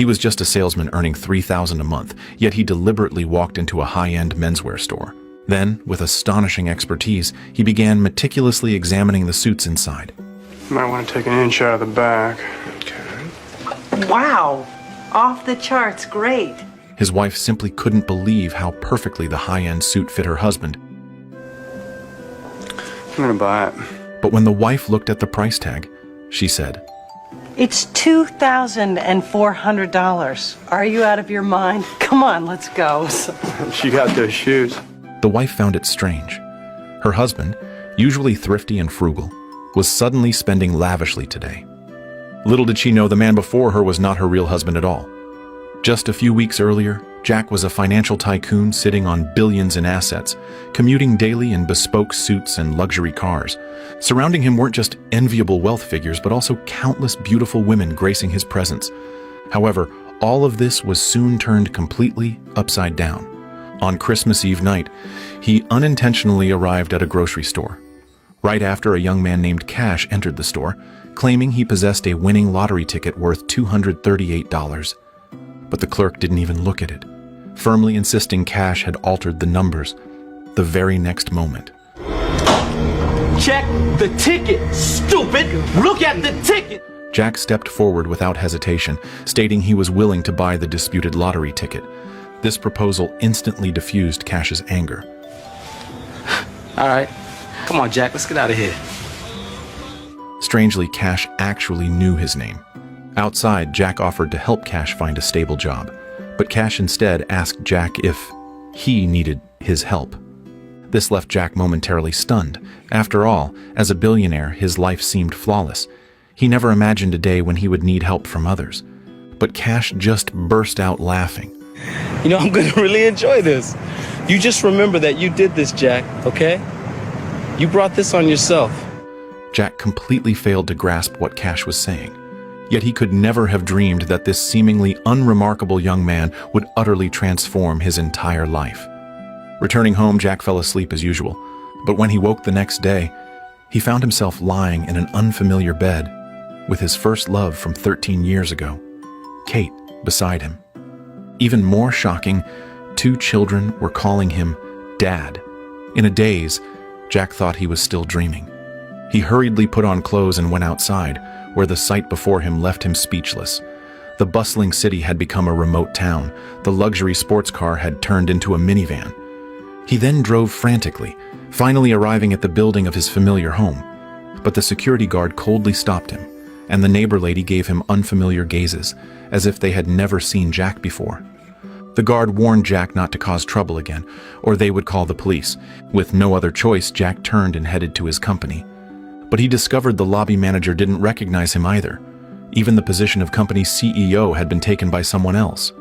He was just a salesman earning $3,000 a month, yet he deliberately walked into a high-end menswear store. Then, with astonishing expertise, he began meticulously examining the suits inside. Might want to take an inch out of the back. Okay. Wow! Off the charts, great. His wife simply couldn't believe how perfectly the high-end suit fit her husband. I'm gonna buy it. But when the wife looked at the price tag, she said, It's $2,400. Are you out of your mind? Come on, let's go. She got those shoes. The wife found it strange. Her husband, usually thrifty and frugal, was suddenly spending lavishly today. Little did she know the man before her was not her real husband at all. Just a few weeks earlier, Jack was a financial tycoon sitting on billions in assets, commuting daily in bespoke suits and luxury cars. Surrounding him weren't just enviable wealth figures, but also countless beautiful women gracing his presence. However, all of this was soon turned completely upside down. On Christmas Eve night, he unintentionally arrived at a grocery store. Right after, a young man named Cash entered the store, claiming he possessed a winning lottery ticket worth $238. But the clerk didn't even look at it, firmly insisting Cash had altered the numbers the very next moment. Check the ticket, stupid! Look at the ticket! Jack stepped forward without hesitation, stating he was willing to buy the disputed lottery ticket. This proposal instantly diffused Cash's anger. All right, come on, Jack, let's get out of here. Strangely, Cash actually knew his name. Outside, Jack offered to help Cash find a stable job, but Cash instead asked Jack if he needed his help. This left Jack momentarily stunned. After all, as a billionaire, his life seemed flawless. He never imagined a day when he would need help from others. But Cash just burst out laughing. You know, I'm gonna really enjoy this. You just remember that you did this, Jack, okay? You brought this on yourself. Jack completely failed to grasp what Cash was saying. Yet he could never have dreamed that this seemingly unremarkable young man would utterly transform his entire life. Returning home, Jack fell asleep as usual. But when he woke the next day, he found himself lying in an unfamiliar bed with his first love from 13 years ago, Kate, beside him. Even more shocking, 2 children were calling him Dad. In a daze, Jack thought he was still dreaming. He hurriedly put on clothes and went outside, where the sight before him left him speechless. The bustling city had become a remote town. The luxury sports car had turned into a minivan. He then drove frantically, finally arriving at the building of his familiar home. But the security guard coldly stopped him, and the neighbor lady gave him unfamiliar gazes, as if they had never seen Jack before. The guard warned Jack not to cause trouble again, or they would call the police. With no other choice, Jack turned and headed to his company. But he discovered the lobby manager didn't recognize him either. Even the position of company CEO had been taken by someone else.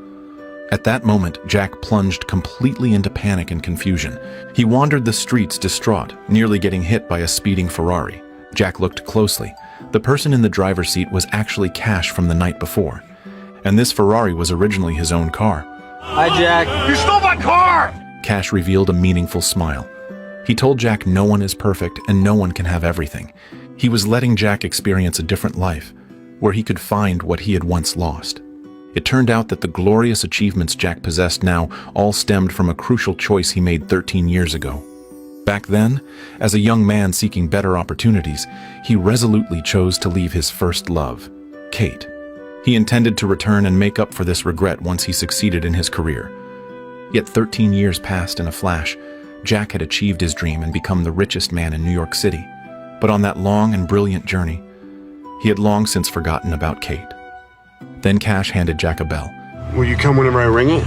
At that moment, Jack plunged completely into panic and confusion. He wandered the streets distraught, nearly getting hit by a speeding Ferrari. Jack looked closely. The person in the driver's seat was actually Cash from the night before. And this Ferrari was originally his own car. Hi, Jack. You stole my car! Cash revealed a meaningful smile. He told Jack no one is perfect and no one can have everything. He was letting Jack experience a different life, where he could find what he had once lost. It turned out that the glorious achievements Jack possessed now all stemmed from a crucial choice he made 13 years ago. Back then, as a young man seeking better opportunities, he resolutely chose to leave his first love, Kate. He intended to return and make up for this regret once he succeeded in his career. Yet 13 years passed in a flash. Jack had achieved his dream and become the richest man in New York City. But on that long and brilliant journey, he had long since forgotten about Kate. Then Cash handed Jack a bell. Will you come whenever I ring it?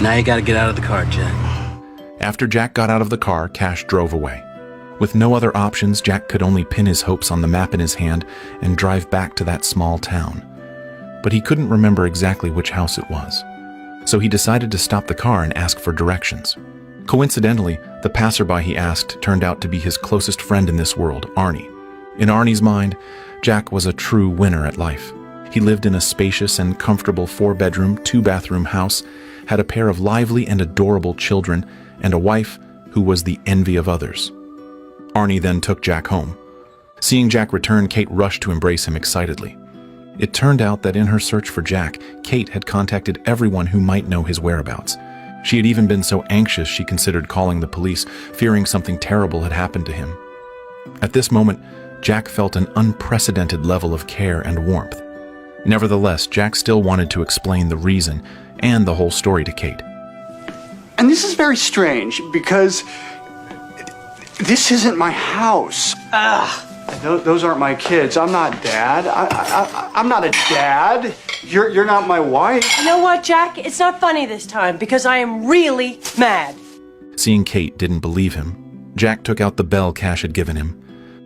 Now you gotta get out of the car, Jack. After Jack got out of the car, Cash drove away. With no other options, Jack could only pin his hopes on the map in his hand and drive back to that small town. But he couldn't remember exactly which house it was. So he decided to stop the car and ask for directions. Coincidentally, the passerby he asked turned out to be his closest friend in this world, Arnie. In Arnie's mind, Jack was a true winner at life. He lived in a spacious and comfortable 4-bedroom, 2-bathroom house, had a pair of lively and adorable children, and a wife who was the envy of others. Arnie then took Jack home. Seeing Jack return, Kate rushed to embrace him excitedly. It turned out that in her search for Jack, Kate had contacted everyone who might know his whereabouts. She had even been so anxious she considered calling the police, fearing something terrible had happened to him. At this moment, Jack felt an unprecedented level of care and warmth. Nevertheless, Jack still wanted to explain the reason and the whole story to Kate. And this is very strange because this isn't my house. Those aren't my kids. I'm not dad. I'm not a dad. You're not my wife. You know what, Jack? It's not funny this time because I am really mad. Seeing Kate didn't believe him, Jack took out the bell Cash had given him.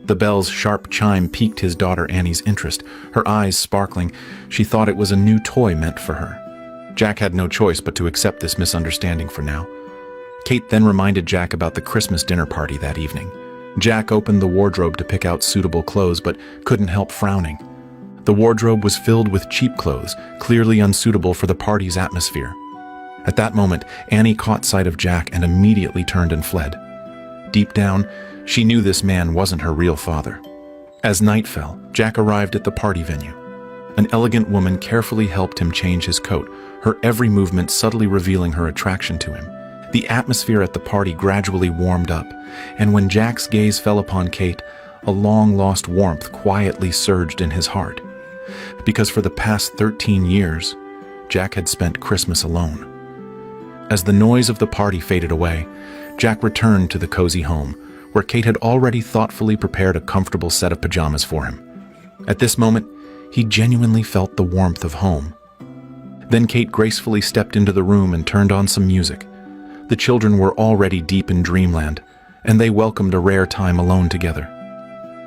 The bell's sharp chime piqued his daughter Annie's interest, her eyes sparkling. She thought it was a new toy meant for her. Jack had no choice but to accept this misunderstanding for now. Kate then reminded Jack about the Christmas dinner party that evening. Jack opened the wardrobe to pick out suitable clothes, but couldn't help frowning. The wardrobe was filled with cheap clothes, clearly unsuitable for the party's atmosphere. At that moment, Annie caught sight of Jack and immediately turned and fled. Deep down, she knew this man wasn't her real father. As night fell, Jack arrived at the party venue. An elegant woman carefully helped him change his coat, her every movement subtly revealing her attraction to him. The atmosphere at the party gradually warmed up, and when Jack's gaze fell upon Kate, a long-lost warmth quietly surged in his heart. Because for the past 13 years, Jack had spent Christmas alone. As the noise of the party faded away, Jack returned to the cozy home, where Kate had already thoughtfully prepared a comfortable set of pajamas for him. At this moment, he genuinely felt the warmth of home. Then Kate gracefully stepped into the room and turned on some music. The children were already deep in dreamland, and they welcomed a rare time alone together.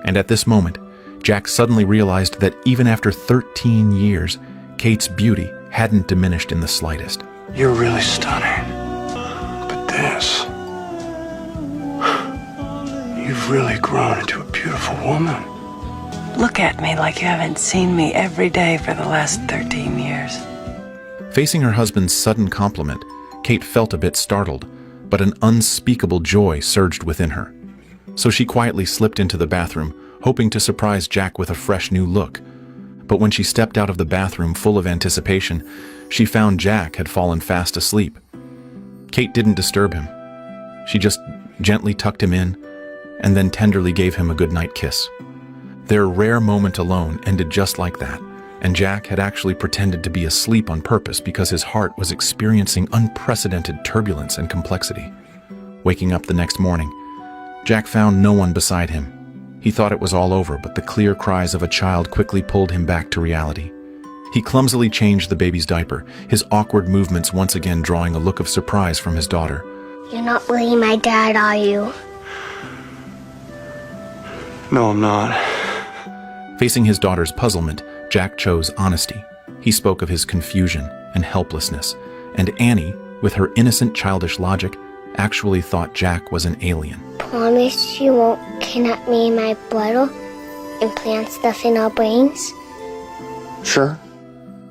And at this moment, Jack suddenly realized that even after 13 years, Kate's beauty hadn't diminished in the slightest. You're really stunning. But this... You've really grown into a beautiful woman. Look at me like you haven't seen me every day for the last 13 years. Facing her husband's sudden compliment, Kate felt a bit startled, but an unspeakable joy surged within her. So she quietly slipped into the bathroom, hoping to surprise Jack with a fresh new look. But when she stepped out of the bathroom full of anticipation, she found Jack had fallen fast asleep. Kate didn't disturb him. She just gently tucked him in and then tenderly gave him a goodnight kiss. Their rare moment alone ended just like that, and Jack had actually pretended to be asleep on purpose because his heart was experiencing unprecedented turbulence and complexity. Waking up the next morning, Jack found no one beside him. He thought it was all over, but the clear cries of a child quickly pulled him back to reality. He clumsily changed the baby's diaper, his awkward movements once again drawing a look of surprise from his daughter. You're not really my dad, are you? No, I'm not. Facing his daughter's puzzlement, Jack chose honesty. He spoke of his confusion and helplessness, and Annie, with her innocent childish logic, actually thought Jack was an alien. Promise you won't kidnap me and my brother and plant stuff in our brains? Sure.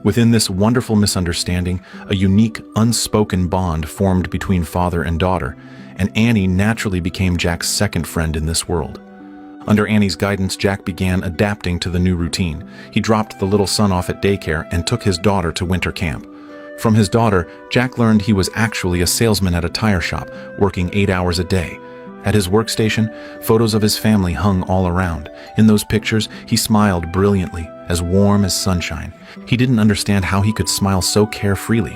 Within this wonderful misunderstanding, a unique, unspoken bond formed between father and daughter, and Annie naturally became Jack's second friend in this world. Under Annie's guidance, Jack began adapting to the new routine. He dropped the little son off at daycare and took his daughter to winter camp. From his daughter, Jack learned he was actually a salesman at a tire shop, working 8 hours a day. At his workstation, photos of his family hung all around. In those pictures, he smiled brilliantly, as warm as sunshine. He didn't understand how he could smile so carefreely.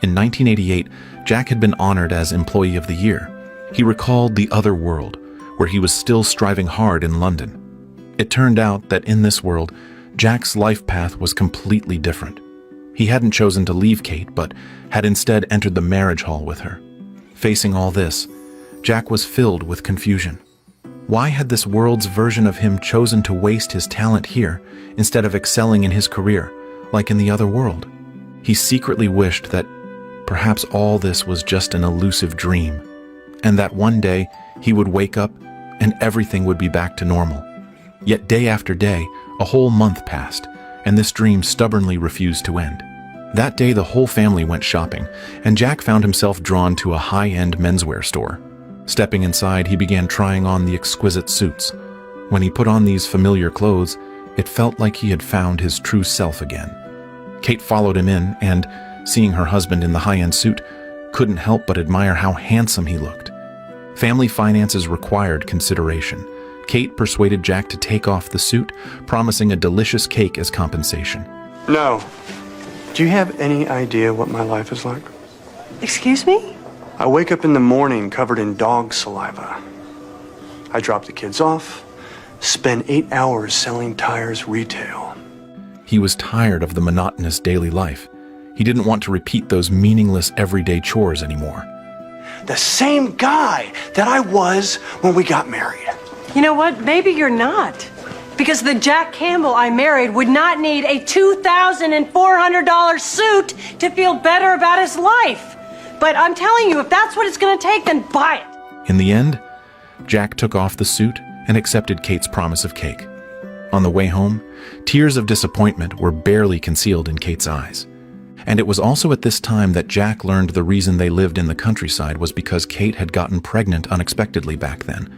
In 1988, Jack had been honored as Employee of the Year. He recalled the other world, where he was still striving hard in London. It turned out that in this world, Jack's life path was completely different. He hadn't chosen to leave Kate, but had instead entered the marriage hall with her. Facing all this, Jack was filled with confusion. Why had this world's version of him chosen to waste his talent here instead of excelling in his career, like in the other world? He secretly wished that perhaps all this was just an elusive dream, and that one day he would wake up and everything would be back to normal. Yet day after day, a whole month passed, and this dream stubbornly refused to end. That day, the whole family went shopping, and Jack found himself drawn to a high-end menswear store. Stepping inside, he began trying on the exquisite suits. When he put on these familiar clothes, It felt like he had found his true self again. Kate followed him in and, seeing her husband in the high-end suit, couldn't help but admire how handsome he looked. Family finances required consideration. Kate persuaded Jack to take off the suit, promising a delicious cake as compensation. No. Do you have any idea what my life is like? Excuse me? I wake up in the morning covered in dog saliva. I drop the kids off, spend 8 hours selling tires retail. He was tired of the monotonous daily life. He didn't want to repeat those meaningless everyday chores anymore. The same guy that I was when we got married. You know what? Maybe you're not. Because the Jack Campbell I married would not need a $2,400 suit to feel better about his life. But I'm telling you, if that's what it's going to take, then buy it. In the end, Jack took off the suit and accepted Kate's promise of cake. On the way home, tears of disappointment were barely concealed in Kate's eyes. And it was also at this time that Jack learned the reason they lived in the countryside was because Kate had gotten pregnant unexpectedly back then.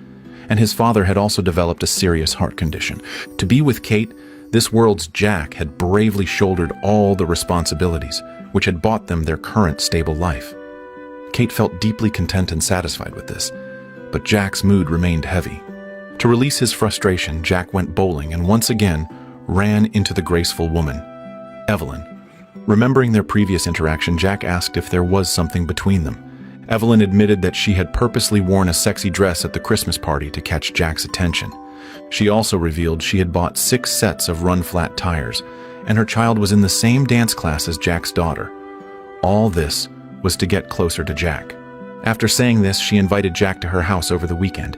And his father had also developed a serious heart condition. To be with Kate, this world's Jack had bravely shouldered all the responsibilities, which had bought them their current stable life. Kate felt deeply content and satisfied with this, but Jack's mood remained heavy. To release his frustration, Jack went bowling and once again ran into the graceful woman, Evelyn. Remembering their previous interaction, Jack asked if there was something between them. Evelyn admitted that she had purposely worn a sexy dress at the Christmas party to catch Jack's attention. She also revealed she had bought 6 sets of run-flat tires, and her child was in the same dance class as Jack's daughter. All this was to get closer to Jack. After saying this, she invited Jack to her house over the weekend.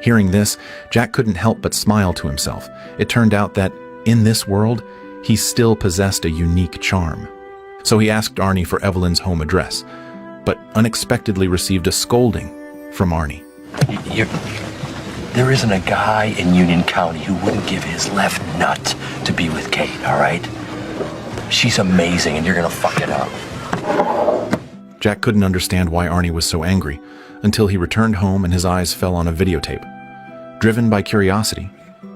Hearing this, Jack couldn't help but smile to himself. It turned out that, in this world, he still possessed a unique charm. So he asked Arnie for Evelyn's home address, but unexpectedly received a scolding from Arnie. There isn't a guy in Union County who wouldn't give his left nut to be with Kate, all right? She's amazing, and you're gonna fuck it up. Jack couldn't understand why Arnie was so angry, until he returned home and his eyes fell on a videotape. Driven by curiosity,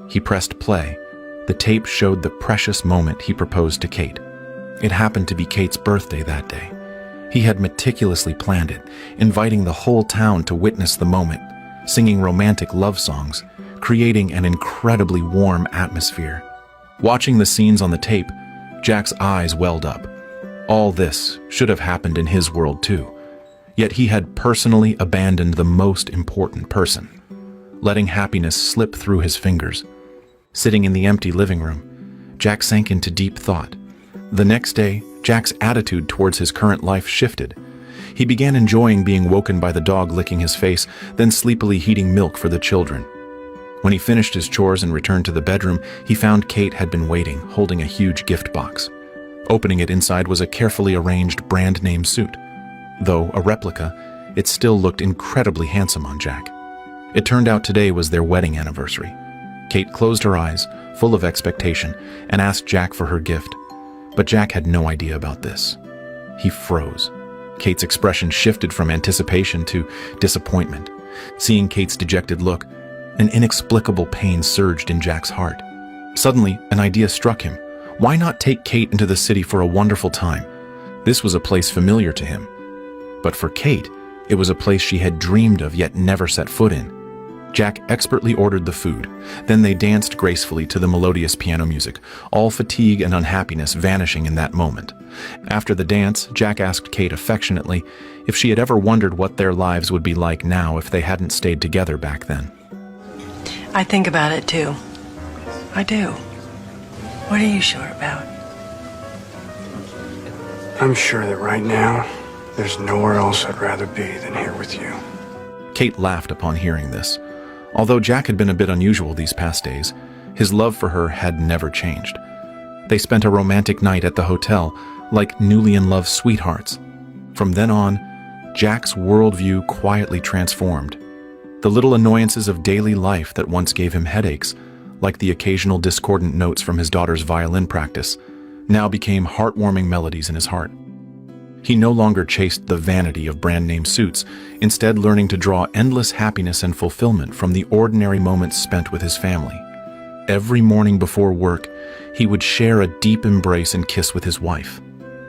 he pressed play. The tape showed the precious moment he proposed to Kate. It happened to be Kate's birthday that day. He had meticulously planned it, inviting the whole town to witness the moment, singing romantic love songs, creating an incredibly warm atmosphere. Watching the scenes on the tape, Jack's eyes welled up. All this should have happened in his world too. Yet he had personally abandoned the most important person, letting happiness slip through his fingers. Sitting in the empty living room, Jack sank into deep thought. The next day, Jack's attitude towards his current life shifted. He began enjoying being woken by the dog licking his face, then sleepily heating milk for the children. When he finished his chores and returned to the bedroom, he found Kate had been waiting, holding a huge gift box. Opening it, inside was a carefully arranged brand-name suit. Though a replica, it still looked incredibly handsome on Jack. It turned out today was their wedding anniversary. Kate closed her eyes, full of expectation, and asked Jack for her gift. But Jack had no idea about this. He froze. Kate's expression shifted from anticipation to disappointment. Seeing Kate's dejected look, an inexplicable pain surged in Jack's heart. Suddenly, an idea struck him. Why not take Kate into the city for a wonderful time? This was a place familiar to him. But for Kate, it was a place she had dreamed of yet never set foot in. Jack expertly ordered the food. Then they danced gracefully to the melodious piano music, all fatigue and unhappiness vanishing in that moment. After the dance, Jack asked Kate affectionately if she had ever wondered what their lives would be like now if they hadn't stayed together back then. I think about it too. I do. What are you sure about? I'm sure that right now, there's nowhere else I'd rather be than here with you. Kate laughed upon hearing this. Although Jack had been a bit unusual these past days, his love for her had never changed. They spent a romantic night at the hotel, like newly in love sweethearts. From then on, Jack's worldview quietly transformed. The little annoyances of daily life that once gave him headaches, like the occasional discordant notes from his daughter's violin practice, now became heartwarming melodies in his heart. He no longer chased the vanity of brand-name suits, instead learning to draw endless happiness and fulfillment from the ordinary moments spent with his family. Every morning before work, he would share a deep embrace and kiss with his wife.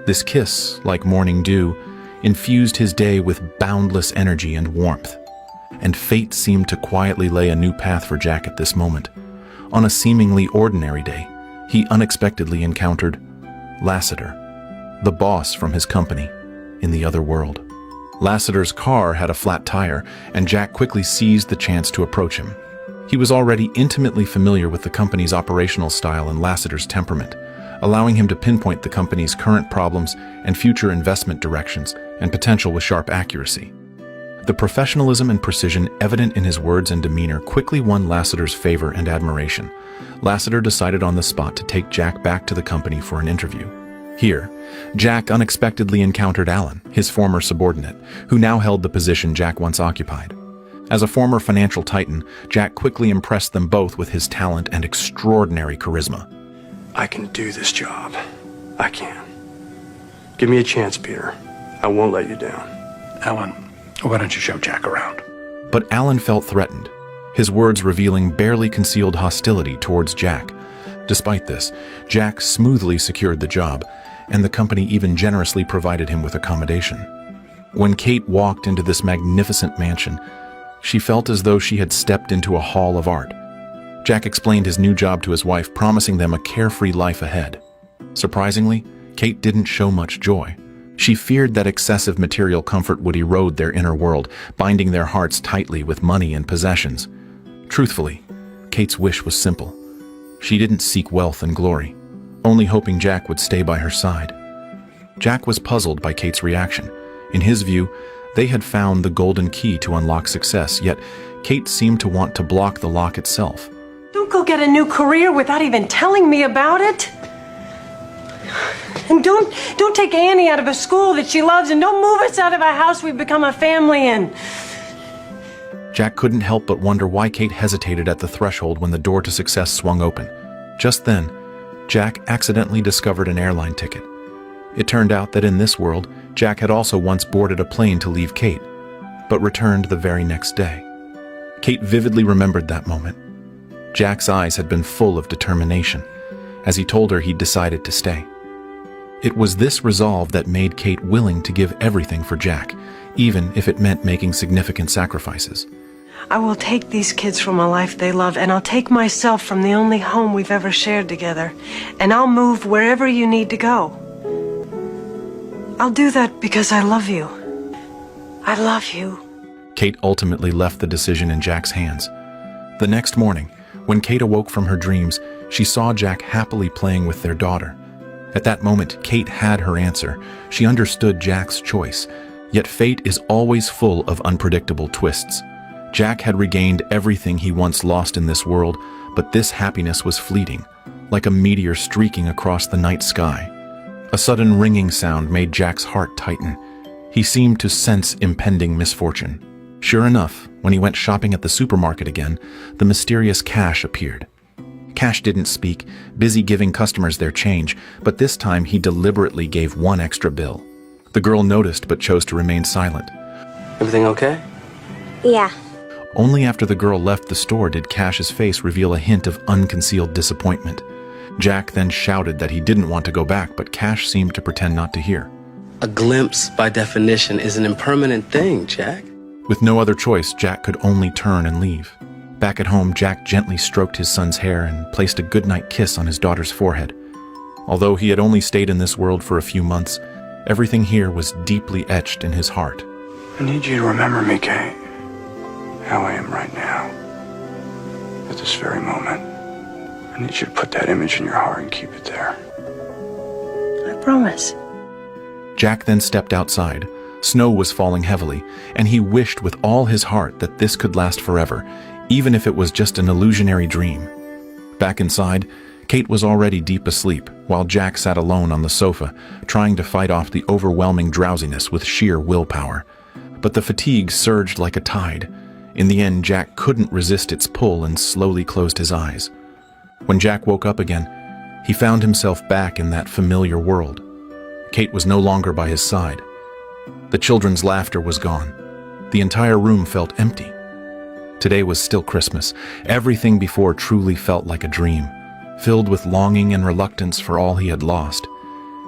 This kiss, like morning dew, infused his day with boundless energy and warmth. And fate seemed to quietly lay a new path for Jack at this moment. On a seemingly ordinary day, he unexpectedly encountered Lassiter, the boss from his company, in the other world. Lassiter's car had a flat tire, and Jack quickly seized the chance to approach him. He was already intimately familiar with the company's operational style and Lassiter's temperament, allowing him to pinpoint the company's current problems and future investment directions and potential with sharp accuracy. The professionalism and precision evident in his words and demeanor quickly won Lassiter's favor and admiration. Lassiter decided on the spot to take Jack back to the company for an interview. Here, Jack unexpectedly encountered Alan, his former subordinate, who now held the position Jack once occupied. As a former financial titan, Jack quickly impressed them both with his talent and extraordinary charisma. I can do this job. I can. Give me a chance, Peter. I won't let you down. Alan, why don't you show Jack around? But Alan felt threatened, his words revealing barely concealed hostility towards Jack. Despite this, Jack smoothly secured the job, and the company even generously provided him with accommodation. When Kate walked into this magnificent mansion, she felt as though she had stepped into a hall of art. Jack explained his new job to his wife, promising them a carefree life ahead. Surprisingly, Kate didn't show much joy. She feared that excessive material comfort would erode their inner world, binding their hearts tightly with money and possessions. Truthfully, Kate's wish was simple. She didn't seek wealth and glory, only hoping Jack would stay by her side. Jack was puzzled by Kate's reaction. In his view, they had found the golden key to unlock success, yet Kate seemed to want to block the lock itself. Don't go get a new career without even telling me about it. And don't take Annie out of a school that she loves, and don't move us out of a house we've become a family in. Jack couldn't help but wonder why Kate hesitated at the threshold when the door to success swung open. Just then, Jack accidentally discovered an airline ticket. It turned out that in this world, Jack had also once boarded a plane to leave Kate, but returned the very next day. Kate vividly remembered that moment. Jack's eyes had been full of determination, as he told her he'd decided to stay. It was this resolve that made Kate willing to give everything for Jack, even if it meant making significant sacrifices. I will take these kids from a life they love, and I'll take myself from the only home we've ever shared together, and I'll move wherever you need to go. I'll do that because I love you. I love you. Kate ultimately left the decision in Jack's hands. The next morning, when Kate awoke from her dreams, she saw Jack happily playing with their daughter. At that moment, Kate had her answer. She understood Jack's choice. Yet fate is always full of unpredictable twists. Jack had regained everything he once lost in this world, but this happiness was fleeting, like a meteor streaking across the night sky. A sudden ringing sound made Jack's heart tighten. He seemed to sense impending misfortune. Sure enough, when he went shopping at the supermarket again, the mysterious Cash appeared. Cash didn't speak, busy giving customers their change, but this time he deliberately gave one extra bill. The girl noticed but chose to remain silent. Everything okay? Yeah. Only after the girl left the store did Cash's face reveal a hint of unconcealed disappointment. Jack then shouted that he didn't want to go back, but Cash seemed to pretend not to hear. A glimpse, by definition, is an impermanent thing, Jack. With no other choice, Jack could only turn and leave. Back at home, Jack gently stroked his son's hair and placed a goodnight kiss on his daughter's forehead. Although he had only stayed in this world for a few months, everything here was deeply etched in his heart. I need you to remember me, Kate. How I am right now. At this very moment. I need you to put that image in your heart and keep it there. I promise. Jack then stepped outside. Snow was falling heavily, and he wished with all his heart that this could last forever, even if it was just an illusionary dream. Back inside, Kate was already deep asleep, while Jack sat alone on the sofa, trying to fight off the overwhelming drowsiness with sheer willpower. But the fatigue surged like a tide. In the end, Jack couldn't resist its pull and slowly closed his eyes. When Jack woke up again, he found himself back in that familiar world. Kate was no longer by his side. The children's laughter was gone. The entire room felt empty. Today was still Christmas. Everything before truly felt like a dream, filled with longing and reluctance for all he had lost.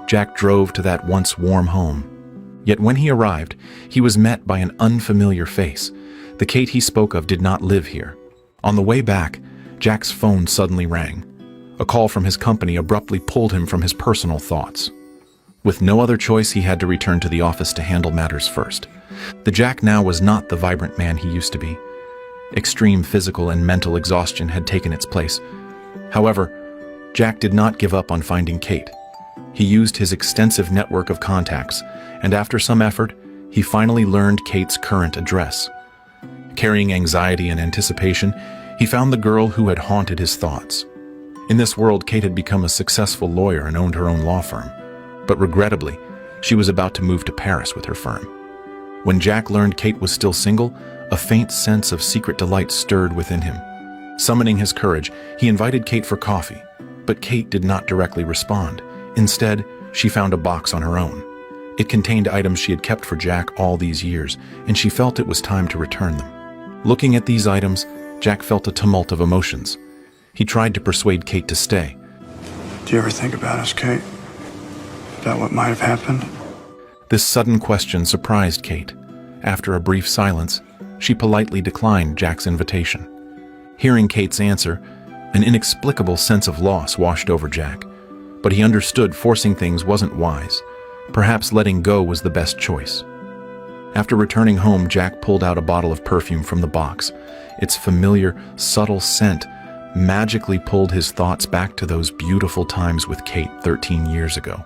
Jack drove to that once warm home. Yet when he arrived, he was met by an unfamiliar face. The Kate he spoke of did not live here. On the way back, Jack's phone suddenly rang. A call from his company abruptly pulled him from his personal thoughts. With no other choice, he had to return to the office to handle matters first. The Jack now was not the vibrant man he used to be. Extreme physical and mental exhaustion had taken its place. However, Jack did not give up on finding Kate. He used his extensive network of contacts, and after some effort, he finally learned Kate's current address. Carrying anxiety and anticipation, he found the girl who had haunted his thoughts. In this world, Kate had become a successful lawyer and owned her own law firm. But regrettably, she was about to move to Paris with her firm. When Jack learned Kate was still single, a faint sense of secret delight stirred within him. Summoning his courage, he invited Kate for coffee, but Kate did not directly respond. Instead, she found a box on her own. It contained items she had kept for Jack all these years, and she felt it was time to return them. Looking at these items, Jack felt a tumult of emotions. He tried to persuade Kate to stay. Do you ever think about us, Kate? About what might have happened? This sudden question surprised Kate. After a brief silence, she politely declined Jack's invitation. Hearing Kate's answer, an inexplicable sense of loss washed over Jack. But he understood forcing things wasn't wise. Perhaps letting go was the best choice. After returning home, Jack pulled out a bottle of perfume from the box. Its familiar, subtle scent magically pulled his thoughts back to those beautiful times with Kate 13 years ago.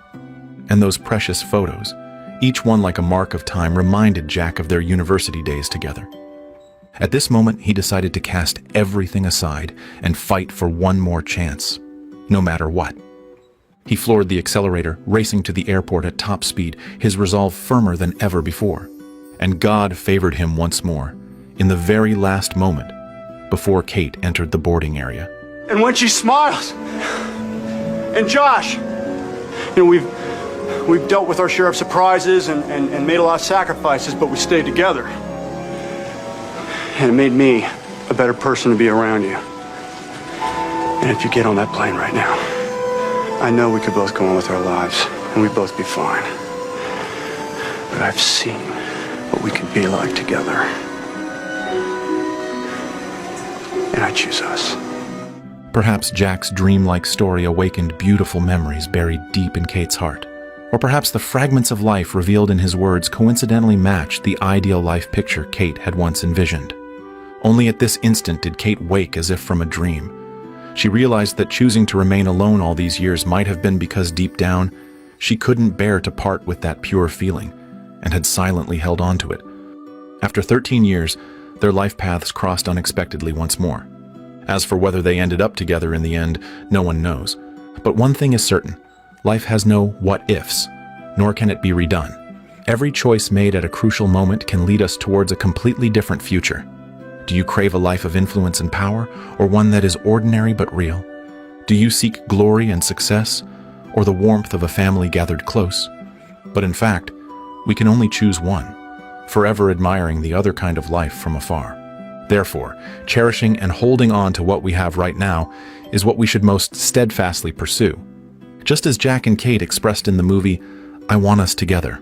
And those precious photos, each one like a mark of time, reminded Jack of their university days together. At this moment, he decided to cast everything aside and fight for one more chance, no matter what. He floored the accelerator, racing to the airport at top speed, his resolve firmer than ever before. And God favored him once more, in the very last moment, before Kate entered the boarding area. And when she smiles, and Josh, we've dealt with our share of surprises and made a lot of sacrifices, but we stayed together. And it made me a better person to be around you. And if you get on that plane right now, I know we could both go on with our lives, and we'd both be fine. But I've seen what we could be like together. And I choose us. Perhaps Jack's dreamlike story awakened beautiful memories buried deep in Kate's heart. Or perhaps the fragments of life revealed in his words coincidentally matched the ideal life picture Kate had once envisioned. Only at this instant did Kate wake as if from a dream. She realized that choosing to remain alone all these years might have been because deep down, she couldn't bear to part with that pure feeling, and had silently held on to it. After 13 years, their life paths crossed unexpectedly once more. As for whether they ended up together in the end, no one knows. But one thing is certain, life has no what-ifs, nor can it be redone. Every choice made at a crucial moment can lead us towards a completely different future. Do you crave a life of influence and power, or one that is ordinary but real? Do you seek glory and success, or the warmth of a family gathered close? But in fact, we can only choose one, forever admiring the other kind of life from afar. Therefore, cherishing and holding on to what we have right now is what we should most steadfastly pursue. Just as Jack and Kate expressed in the movie, "I want us together."